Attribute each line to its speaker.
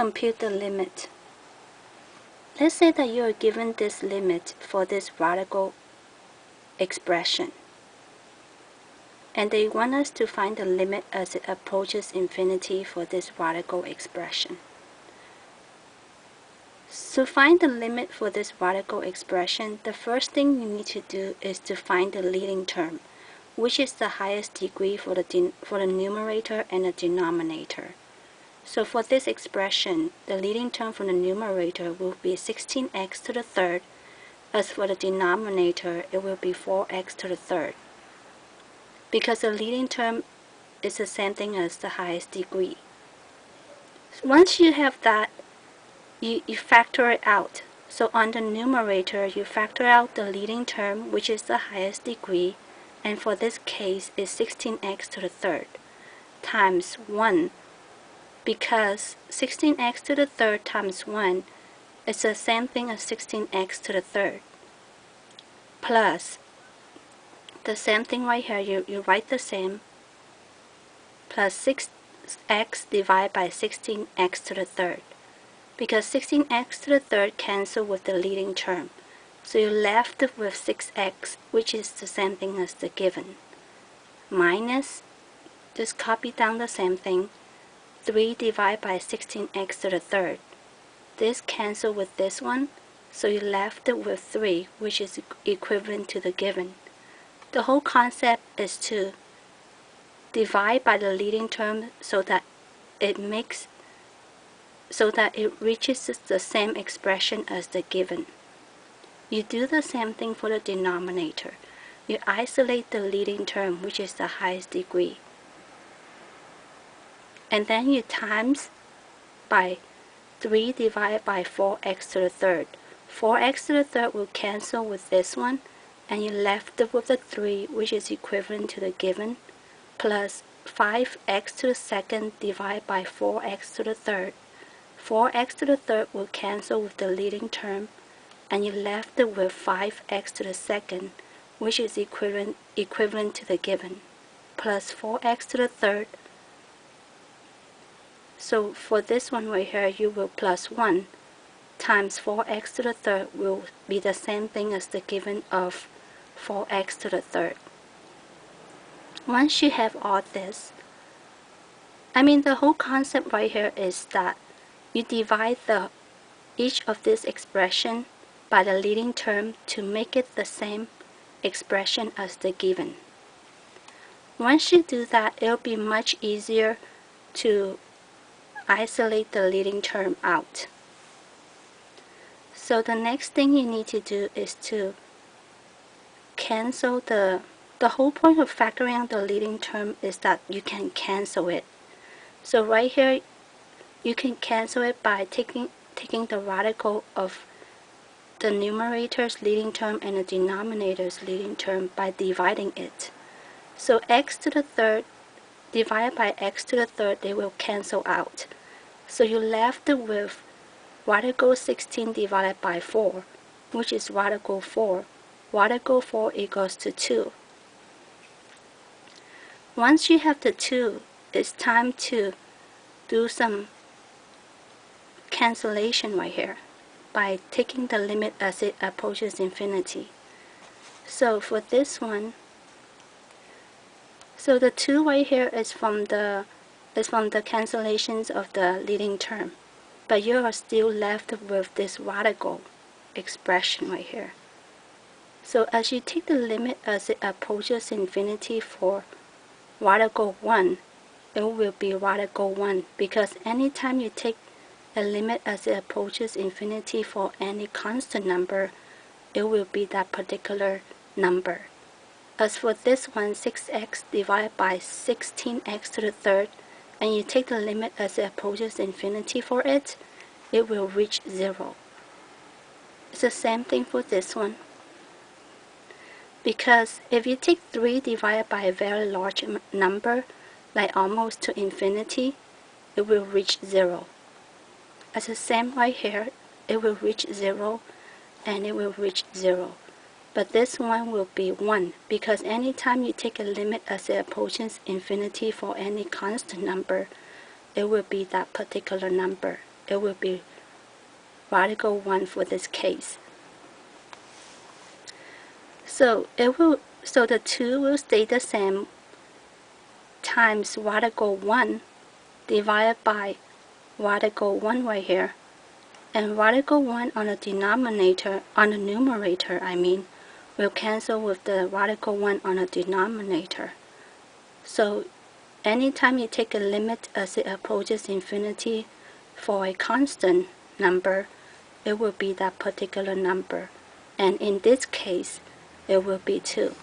Speaker 1: compute the limit. Let's say that you are given this limit for this radical expression, and they want us to find the limit as it approaches infinity for this radical expression. To find the limit for this radical expression, the first thing you need to do is to find the leading term, which is the highest degree for the numerator and the denominator. So for this expression, the leading term for the numerator will be 16x to the third. As for the denominator, it will be 4x to the third. Because the leading term is the same thing as the highest degree. Once you have that, you factor it out. So on the numerator, you factor out the leading term, which is the highest degree, and for this case is 16x to the third, times 1, because 16x to the third times 1 is the same thing as 16x to the third, plus the same thing right here, you write the same, plus 6x divided by 16x to the third, because 16x to the third cancel with the leading term. So you're left with 6x, which is the same thing as the given, minus, just copy down the same thing, 3 divided by 16x to the third. This cancel with this one, so you're left with 3, which is equivalent to the given. The whole concept is to divide by the leading term so that it reaches the same expression as the given. You do the same thing for the denominator. You isolate the leading term, which is the highest degree, and then you times by 3 divided by 4x to the third. 4x to the third will cancel with this one, and you're left with the 3, which is equivalent to the given, plus 5x to the second divided by 4x to the third. 4x to the third will cancel with the leading term, and you're left with 5x to the second, which is equivalent to the given, plus 4x to the third. So for this one right here, you will plus 1 times 4x to the third will be the same thing as the given of 4x to the third. Once you have all this, the whole concept right here is that you divide each of this expression by the leading term to make it the same expression as the given. Once you do that, it'll be much easier to isolate the leading term out. So the next thing you need to do is to cancel the whole point of factoring out the leading term is that you can cancel it. So right here, you can cancel it by taking the radical of the numerator's leading term and the denominator's leading term by dividing it. So x to the third divided by x to the third, they will cancel out. So you're left with radical 16 divided by 4, which is radical 4. Radical 4 equals to 2. Once you have the 2, it's time to do some cancellation right here by taking the limit as it approaches infinity. So for this one, so the 2 right here is from the cancellations of the leading term, but you are still left with this radical expression right here. So as you take the limit as it approaches infinity for radical 1, it will be radical 1, because anytime you take a limit as it approaches infinity for any constant number, it will be that particular number. As for this one, 6x divided by 16x to the third, and you take the limit as it approaches infinity for it, it will reach 0. It's the same thing for this one. Because if you take 3 divided by a very large number, like almost to infinity, it will reach 0. As the same right here, it will reach 0 and it will reach 0. But this one will be 1, because anytime you take a limit as it approaches infinity for any constant number, it will be that particular number. it will be radical 1 for this case. So the 2 will stay the same times radical 1 divided by radical 1 right here. And radical 1 on the numerator, will cancel with the radical 1 on the denominator. So anytime you take a limit as it approaches infinity for a constant number, it will be that particular number. And in this case, it will be 2.